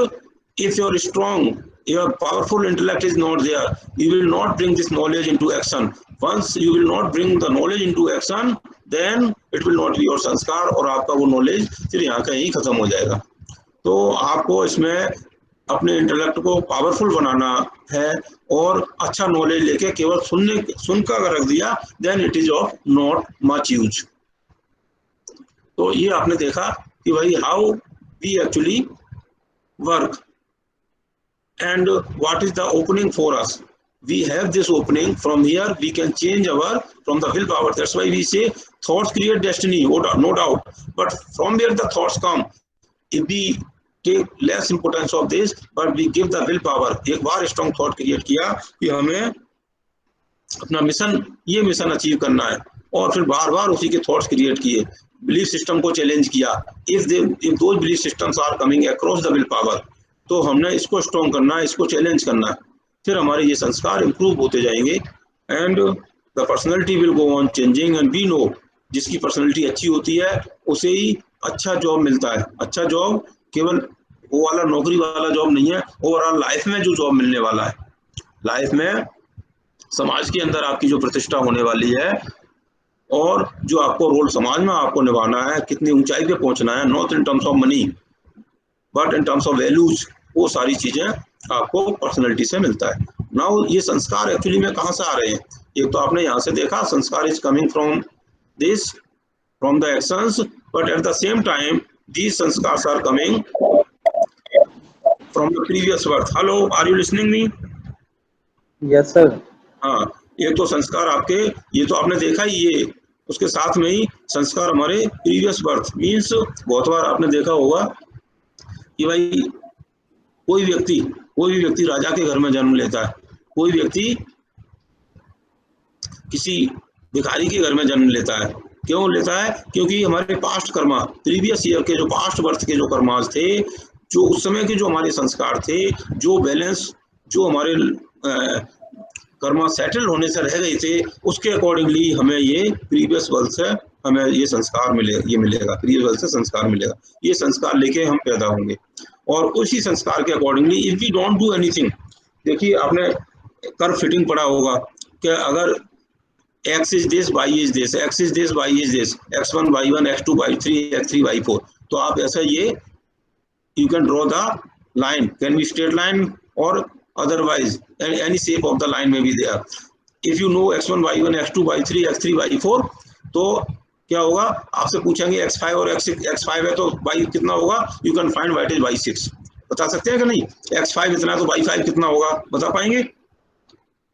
if your strong, your powerful intellect is not there, you will not bring this knowledge into action. Once you will not bring the knowledge into action, then it will not be your संस्कार, और आपका वो knowledge फिर यहाँ कहीं खत्म हो जाएगा। तो आपको इसमें अपने इंटेलेक्ट को पावरफुल बनाना है और अच्छा नॉलेज लेके केवल सुनकर अगर रख दिया then it is of not much use. तो ये आपने देखा कि भाई how we actually work and what is the opening for us. We have this opening. From here we can change from the willpower. That's why we say thoughts create destiny, no doubt, but from where the thoughts come, if we take less importance of this but we give the willpower, एक बार strong thought create किया कि हमें अपना ये mission achieve करना है और फिर बार बार उसी के थॉट्स क्रिएट किए, बिलीफ सिस्टम को चैलेंज किया। if those belief systems are coming across the willpower, तो हमने इसको स्ट्रॉन्ग करना है, इसको चैलेंज करना है, फिर हमारे ये संस्कार इंप्रूव होते जाएंगे and the personality will go on changing. And we know जिसकी पर्सनैलिटी अच्छी होती है उसे ही अच्छा जॉब मिलता है। अच्छा जॉब केवल वो वाला नौकरी वाला जॉब नहीं है, ओवरऑल लाइफ में जो जॉब मिलने वाला है, लाइफ में समाज के अंदर आपकी जो प्रतिष्ठा होने वाली है और जो आपको रोल समाज में आपको निभाना है, कितनी ऊंचाई पे पहुंचना है, not in terms of money but in terms of values, वो सारी चीजें आपको पर्सनैलिटी से मिलता है। नाउ ये संस्कार एक्चुअली में कहाँ से आ रहे हैं? एक तो आपने यहाँ से देखा sanskar is coming from the actions, but at the same time these sanskars are coming from the previous birth. Hello, are you listening me? Yes sir. हाँ, ये तो संस्कार आपके, ये तो आपने देखा ही, ये उसके साथ में ही संस्कार हमारे प्रीवियस बर्थ। मीन्स बहुत बार आपने देखा होगा कि भाई कोई भी व्यक्ति राजा के घर में जन्म लेता है, कोई व्यक्ति किसी भिखारी के घर में जन्म लेता है। क्यों लेता है? क्योंकि हमारे पास्ट कर्मा, प्रीवियस ईयर के जो पास्ट बर्थ के जो कर्मास थे, जो उस समय के जो हमारे संस्कार थे, जो बैलेंस, जो हमारे कर्मा सेटल होने से रह गए थे, उसके अकॉर्डिंगली हमें ये प्रीवियस बर्थ से हमें ये संस्कार मिलेगा, प्रीवियस बर्थ से संस्कार मिलेगा। ये संस्कार लेके हम पैदा होंगे और उसी संस्कार के accordingly if we don't do anything, देखिए आपने कर्व फिटिंग पढ़ा होगा कि अगर x is this, y is this, x is this, y is this, x1 y1 x2 y3 x3 y4. तो आप ऐसा ये you can draw the line, can be straight line or otherwise any shape of the line may be there. If you know x1 y1 x2 y3 x3 y4, तो क्या होगा, आपसे पूछेंगे x5 और x5 है तो y कितना होगा, you can find what is y6. बता सकते हैं कि नहीं, x5 इतना तो y5 कितना होगा, बता पाएंगे?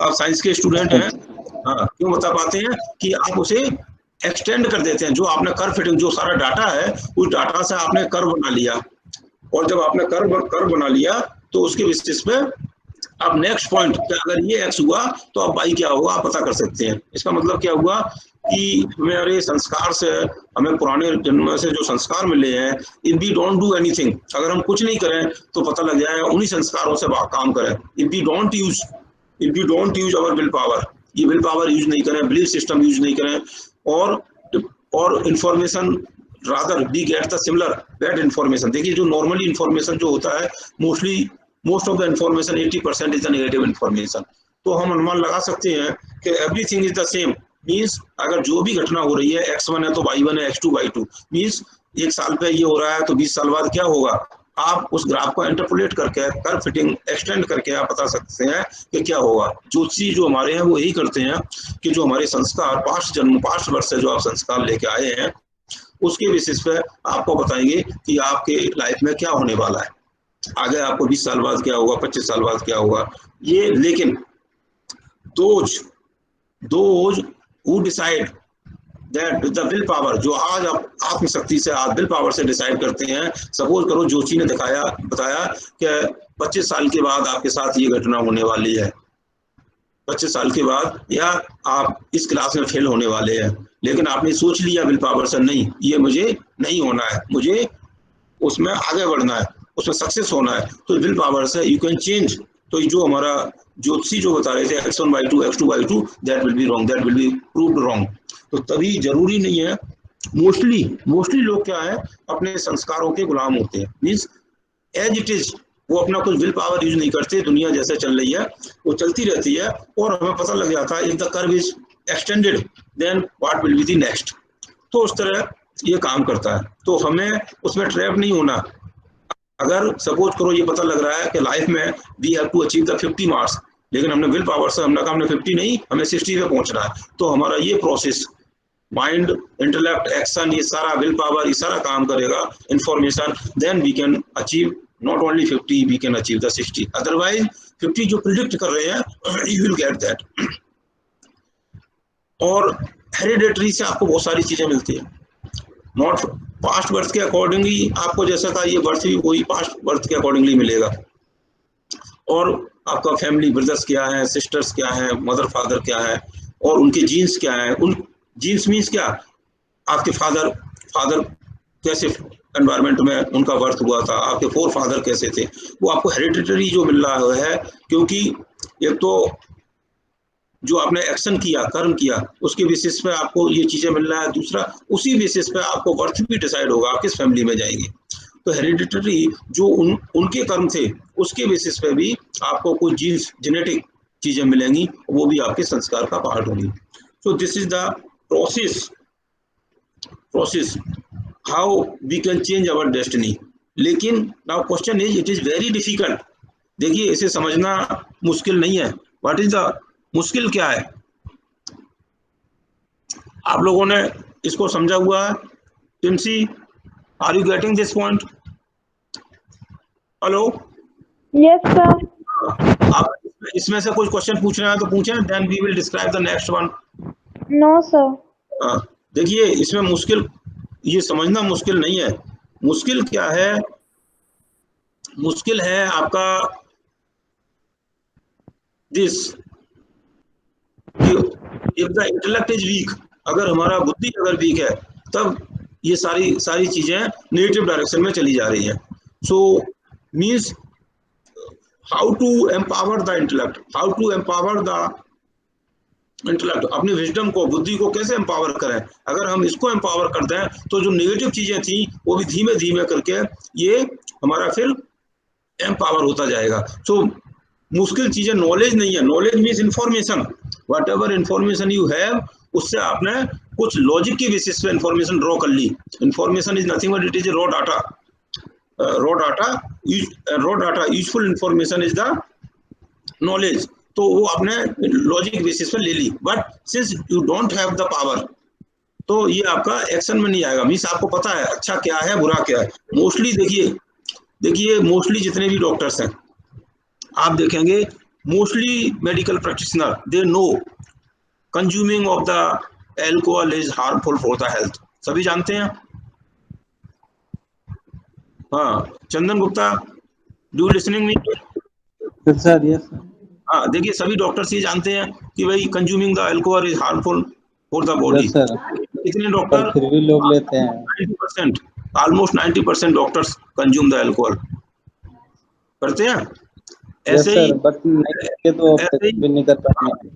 आप साइंस के स्टूडेंट हैं, हाँ, क्यों बता पाते हैं कि आप उसे एक्सटेंड कर देते हैं, जो आपने कर्व फिटिंग, जो सारा डाटा है उस डाटा से आपने कर्व बना लिया, और जब आपने कर्व बना लिया तो उसके बेसिस पे अब नेक्स्ट पॉइंट, अगर ये x हुआ तो अब y क्या होगा आप पता कर सकते हैं। इसका मतलब क्या हुआ कि हमारे संस्कार से, हमें पुराने जन्म से जो संस्कार मिले हैं, if we don't do anything, अगर हम कुछ नहीं करें तो पता लग जाएगा, उन्हीं संस्कारों से काम करें। If we don't use our will power, ये विल पावर यूज नहीं करें, बिलीफ सिस्टम यूज नहीं करें, और information rather we get the similar bad information. देखिए जो नॉर्मली इंफॉर्मेशन जो होता है, most of the information 80% is the negative information. तो हम अनुमान लगा सकते हैं कि everything is the same, means अगर जो भी घटना हो रही है x1 है तो y1 है, x2 y2, मीन्स 1 साल पे ये हो रहा है तो 20 साल बाद क्या होगा, आप उस ग्राफ को इंटरपोलेट करके, कर्व फिटिंग एक्सटेंड करके आप बता सकते हैं कि क्या होगा। ज्योतिषी जो हमारे हैं वो यही करते हैं कि जो हमारे संस्कार पास्ट वर्ष से जो आप संस्कार लेके आए हैं, उसके बेसिस पे आपको बताएंगे कि आपके लाइफ में क्या होने वाला है, आगे आपको 20 साल बाद क्या होगा, 25 साल बाद क्या होगा ये। लेकिन those who decide that the will power, जो आज आप आत्मशक्ति से, आप विल पावर से डिसाइड करते हैं, सपोज करो जोशी ने बताया कि 25 साल के बाद आपके साथ ये घटना होने वाली है, 25 साल के बाद, या आप इस क्लास में फेल होने वाले हैं, लेकिन आपने सोच लिया विल पावर से, नहीं ये मुझे नहीं होना है, मुझे उसमें आगे बढ़ना है, उसमें सक्सेस होना है, तो विल पावर से यू कैन चेंज। तो जो हमारा ज्योतिषी जो बता रहे थे x1 y2 x2 y2, that will be wrong, that will be proved wrong. तो तभी जरूरी नहीं है, मोस्टली लोग क्या है, अपने संस्कारों के गुलाम होते हैं, मीन्स एज इट इज, वो अपना कुछ विल पावर यूज नहीं करते, दुनिया जैसे चल रही है वो चलती रहती है, और हमें पता लग जाता है if the curve is extended then what will be the next. तो उस तरह ये काम करता है, तो हमें उसमें ट्रैप नहीं होना। अगर सपोज करो ये पता लग रहा है कि लाइफ में we have to achieve the 50 marks, लेकिन हमने विल पावर से हमने कहा हमने 50 नहीं, हमें 60 पे पहुंचना है, तो हमारा ये प्रोसेस, माइंड, इंटेलेक्ट, एक्शन, ये सारा विल पावर, ये सारा काम करेगा, information, then we can achieve not only 50, we can achieve the 60। Otherwise 50 जो प्रिडिक्ट कर रहे हैं, यू विल गेट दैट। और हेरिडेटरी से आपको बहुत सारी चीजें मिलती है, नॉट पास्ट बर्थ के अकॉर्डिंगली, आपको जैसा था ये बर्थ भी वही पास्ट बर्थ के अकॉर्डिंगली मिलेगा। और आपका फैमिली ब्रदर्स क्या है, सिस्टर्स क्या है, मदर फादर क्या है, और उनके जीन्स क्या है, उन जीन्स मीन्स क्या, आपके फादर कैसे एनवायरनमेंट में उनका बर्थ हुआ था, आपके फोर फादर कैसे थे, वो आपको हेरिडिटरी जो मिल रहा है, क्योंकि एक तो जो आपने एक्शन किया, कर्म किया, उसके बेसिस पे आपको ये चीजें मिल रहा है, दूसरा उसी बेसिस पे आपको बर्थ भी डिसाइड होगा आप किस फैमिली में जाएंगे। तो हेरिडिटरी जो उनके कर्म थे उसके बेसिस पे भी आपको कुछ जीन्स, जेनेटिक चीजें मिलेंगी, वो भी आपके संस्कार का पार्ट होंगी। So this is the process how we can change our destiny. लेकिन now question is, it is very difficult. देखिए इसे समझना मुश्किल नहीं है। व्हाट इज द मुश्किल क्या है? आप लोगों ने इसको समझा हुआ है? Timsi, are you getting this point? Hello, yes sir. आप इसमें से कुछ क्वेश्चन पूछ रहे हैं तो पूछें, then we will describe the next one. No sir. देखिए इसमें मुश्किल, ये समझना मुश्किल नहीं है। मुश्किल क्या है? मुश्किल है आपका this, if the intellect is weak, अगर हमारा बुद्धि अगर वीक है तब ये सारी चीजें नेगेटिव डायरेक्शन में चली जा रही है। So means how to empower the intellect, how to empower the intellect, अपनी विजडम को, बुद्धि को कैसे एम्पावर करें। अगर हम इसको एम्पावर कर दें तो जो नेगेटिव चीजें थी वो भी धीमे धीमे करके ये हमारा फिर एम्पावर होता जाएगा। सो मुश्किल चीजें नॉलेज नहीं है। Knowledge means information, what ever information you have उससे आपने कुछ लॉजिक की बेसिस पे इंफॉर्मेशन ड्रॉ कर ली। Information is nothing but it is raw data, raw data useful information is the knowledge. तो वो आपने लॉजिक बेसिस पे ले ली, but since you don't have the power, तो ये आपका एक्शन में नहीं आएगा। मीन्स आपको पता है अच्छा क्या है बुरा क्या है। मोस्टली देखिए मोस्टली जितने भी डॉक्टर्स हैं आप देखेंगे, mostly medical practitioner they know consuming of the alcohol is harmful for the health, सभी जानते हैं। हाँ Chandan Gupta, do listening me? Sir yes हाँ देखिए सभी डॉक्टर्स ये जानते हैं कि भाई consuming the alcohol is harmful for the body. Sir, कितने डॉक्टर? फिर भी लोग लेते हैं। 90%, almost 90% doctors consume the alcohol, करते हैं। ऐसे ही बट तो भी नहीं कर पाते।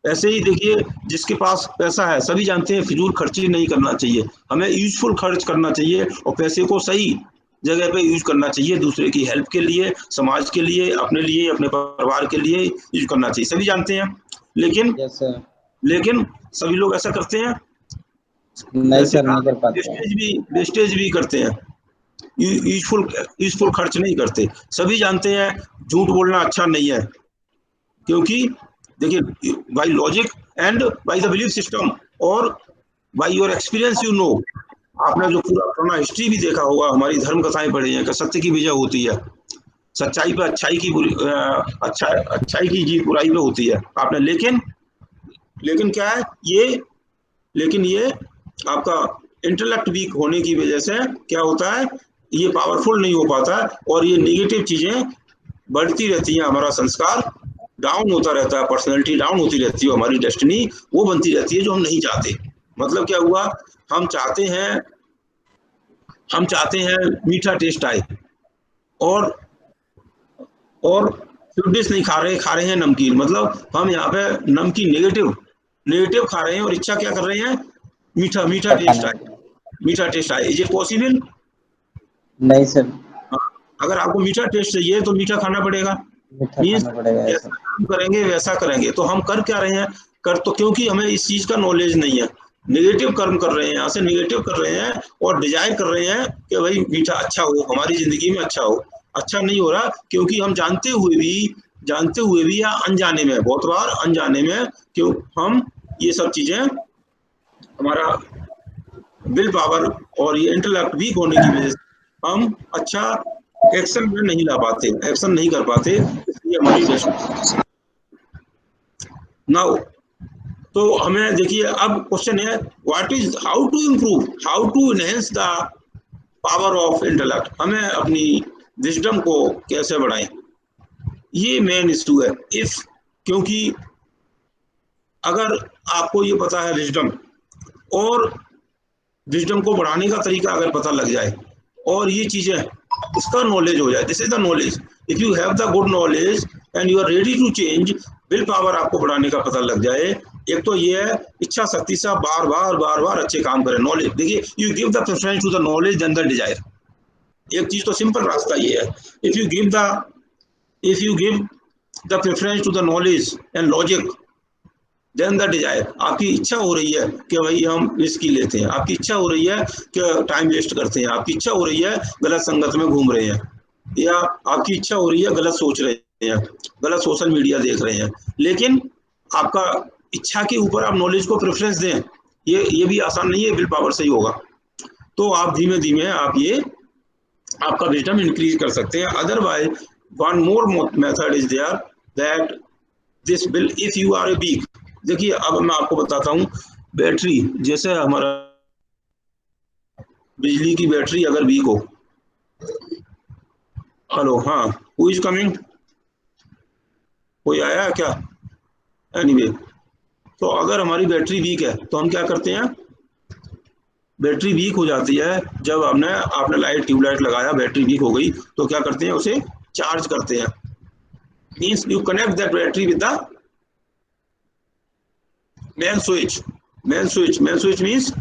ऐसे ही देखिए जिसके पास पैसा है, सभी जानते हैं फिजूल खर्ची नहीं करना चाहिए, हमें यूजफुल खर्च करना चाहिए और पैसे को सही जगह पे यूज करना चाहिए, दूसरे की हेल्प के लिए, समाज के लिए, अपने परिवार के लिए यूज करना चाहिए, सभी जानते हैं। लेकिन सभी लोग ऐसा करते हैं नहीं सर, नहीं कर पाते। वेस्टेज भी करते हैं, यूजफुल खर्च नहीं करते। सभी जानते हैं झूठ बोलना अच्छा नहीं है, क्योंकि देखिए by logic and by the belief system और by your experience you know, आपने जो पूरा पुराना हिस्ट्री भी देखा होगा, हमारी धर्म कथाएं पढ़ी हैं कि सत्य की विजय होती है, सच्चाई पे अच्छाई की जीत बुराई पे होती है आपने। लेकिन क्या है ये आपका इंटेलेक्ट वीक होने की वजह से क्या होता है, ये पावरफुल नहीं हो पाता और ये नेगेटिव चीजें बढ़ती रहती हैं, हमारा संस्कार डाउन होता रहता है, पर्सनैलिटी डाउन होती रहती है, हमारी डेस्टिनी वो बनती रहती है जो हम नहीं चाहते। मतलब क्या हुआ, हम चाहते हैं मीठा टेस्ट आए और स्वीट डिश नहीं खा रहे हैं नमकीन, मतलब हम यहाँ पे नमकीन नेगेटिव खा रहे हैं और इच्छा क्या कर रहे हैं, मीठा टेस्ट आए। Is it possible? नहीं सर। अगर आपको मीठा टेस्ट चाहिए तो मीठा खाना पड़ेगा, जैसा काम करेंगे वैसा करेंगे। तो हम कर क्या रहे हैं, क्योंकि हमें इस चीज का नॉलेज नहीं है, नेगेटिव कर्म कर रहे हैं, यहाँ से नेगेटिव कर रहे हैं और डिजायर कर रहे हैं कि भाई मीठा अच्छा हो, हमारी जिंदगी में अच्छा हो। अच्छा नहीं हो रहा, क्योंकि हम जानते हुए भी या अनजाने में, बहुत बार अनजाने में, क्यों हम ये सब चीजें, हमारा विल पावर और ये इंटेलेक्ट वीक होने की वजह से हम अच्छा एक्शन में नहीं ला पाते, एक्शन नहीं कर पाते, इसलिए हमारी नाउ। तो हमें देखिए अब क्वेश्चन है how to improve, how to enhance the power of intellect, हमें अपनी विजडम को कैसे बढ़ाएं, ये मेन इशू है। क्योंकि अगर आपको ये पता है विजडम, और विजडम को बढ़ाने का तरीका अगर पता लग जाए और ये चीजें उसका नॉलेज हो जाए, this is the knowledge. If you have the good knowledge and you are ready to change, will power आपको बढ़ाने का पता लग जाए। एक तो ये है इच्छा शक्ति से बार बार अच्छे काम करें। नॉलेज देखिए, you give the preference to the knowledge then the desire. एक चीज तो सिंपल रास्ता ये है, if you give the preference to the knowledge and logic then the desire. आपकी इच्छा हो रही है कि भाई हम रिस्क लेते हैं, आपकी इच्छा हो रही है कि टाइम वेस्ट करते हैं, आपकी इच्छा हो रही है गलत संगत में घूम रहे हैं, या आपकी इच्छा हो रही है गलत सोच रहे हैं, गलत सोशल मीडिया देख रहे हैं। लेकिन आपका इच्छा के ऊपर आप नॉलेज को प्रेफरेंस दें, ये भी आसान नहीं है, विल पावर से ही होगा। तो आप धीमे धीमे आपका विजडम इंक्रीज कर सकते हैं। Otherwise one more method is there that this will, if you are a weak, देखिए अब मैं आपको बताता हूँ, बैटरी जैसे हमारा बिजली की बैटरी अगर वीक हो, हेलो, हाँ, हु इज कमिंग, कोई आया क्या? एनीवे, तो अगर हमारी बैटरी वीक है तो हम क्या करते हैं, बैटरी वीक हो जाती है जब आपने लाइट, ट्यूबलाइट लगाया, बैटरी वीक हो गई तो क्या करते हैं, उसे चार्ज करते हैं। Means you connect that battery with the main switch means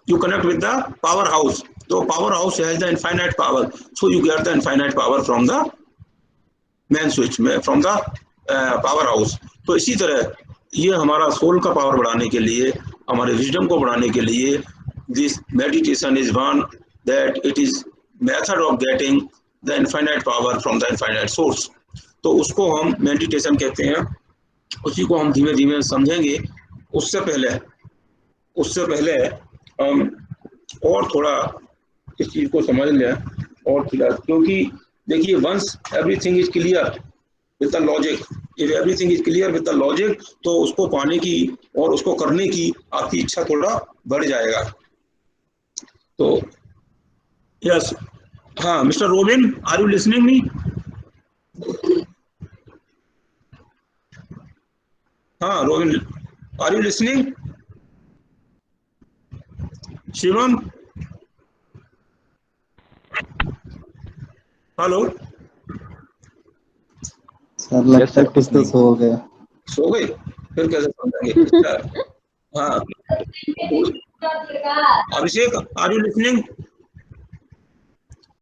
you connect with the power house. So power house has the infinite power, so you get the infinite power from the main switch, from the power house. तो इसी तरह ये हमारा soul का power बढ़ाने के लिए हमारे विजडम को बढ़ाने के लिए this meditation is one that it is method of getting the infinite power from the infinite source. तो उसको हम मेडिटेशन कहते हैं, उसी को हम धीमे धीमे समझेंगे। उससे पहले हम और थोड़ा इस चीज को समझ लें और थोड़ा, क्योंकि देखिए once everything is clear with the logic, if everything is clear with the logic, तो उसको पाने की और उसको करने की आपकी इच्छा थोड़ा बढ़ जाएगा। तो यस, हाँ mister Robin, are you listening me? हाँ Robin, are you listening? Shivam, hello sir लगता है कुछ तो सो गया। सो गए? फिर कैसे समझेंगे? हाँ अभिषेक, आर यू लिसनिंग?